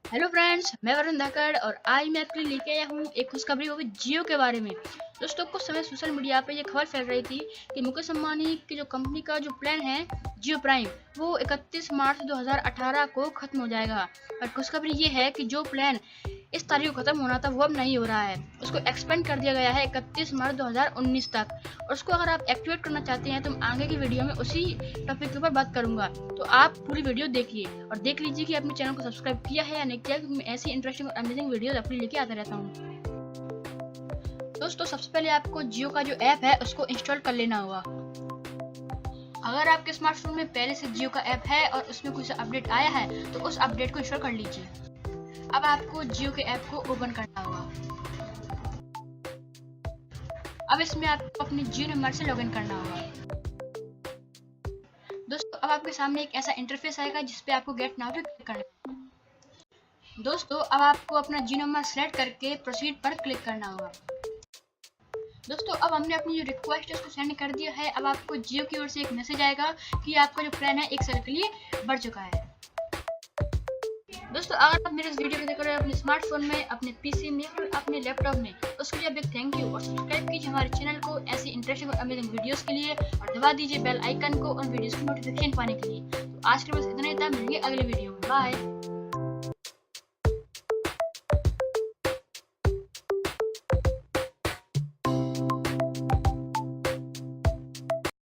Hello friends, मैं वरुण धाकड़ और आज मैं आपके लिए लेके आया हूँ एक खुशखबरी, वो भी जियो के बारे में। दोस्तों, कुछ समय सोशल मीडिया पे ये खबर फैल रही थी कि मुकेश अंबानी की जो कंपनी का जो प्लान है जियो प्राइम, वो 31 मार्च 2018 को खत्म हो जाएगा। पर खुशखबरी ये है कि जो प्लान इस तारीख को खत्म होना था वो अब नहीं हो रहा है। उसको एक्सपेंड कर दिया गया है 31 मार्च 2019 तक। और उसको अगर आप एक्टिवेट करना चाहते हैं तो मैं आगे की वीडियो में उसी टॉपिक के ऊपर बात करूंगा। तो आप पूरी वीडियो देखिए और देख लीजिए कि आपने चैनल को सब्सक्राइब किया है या नहीं किया, क्योंकि मैं ऐसी इंटरेस्टिंग और अमेजिंग वीडियो अपने लेके आता रहता हूँ। दोस्तों, सबसे पहले आपको जियो का जो ऐप है उसको इंस्टॉल कर लेना होगा। अगर आपके स्मार्टफोन में पहले से जियो का ऐप है और उसमें कुछ अपडेट आया है तो उस अपडेट को इंस्टॉल कर लीजिए। अब आपको जियो के ऐप को ओपन करना होगा। अब इसमें आपको अपने जियो नंबर से लॉगिन करना होगा। दोस्तों, अब आपके सामने एक ऐसा इंटरफेस आएगा जिसपे आपको गेट नाउ पे क्लिक करना है। दोस्तों, अब आपको अपना जियो नंबर सेलेक्ट करके प्रोसीड पर क्लिक करना होगा। दोस्तों, अब हमने अपनी जो रिक्वेस्ट है उसको सेंड कर दिया है। अब आपको जियो की ओर से एक मैसेज आएगा कि आपका जो प्लान है 1 साल के लिए बढ़ चुका है। दोस्तों, अगर आप मेरे इस वीडियो को देख रहे हैं अपने स्मार्टफोन में, अपने पीसी में और अपने लैपटॉप में, उसके लिए बिग थैंक यू। और सब्सक्राइब कीजिए हमारे चैनल को ऐसी इंटरेस्टिंग और अमेजिंग वीडियोस के लिए और दबा दीजिए बेल आइकन को उन वीडियोस की नोटिफिकेशन पाने के लिए। तो आज के बस इतना ही था, मिलेंगे अगले वीडियो में। बाय।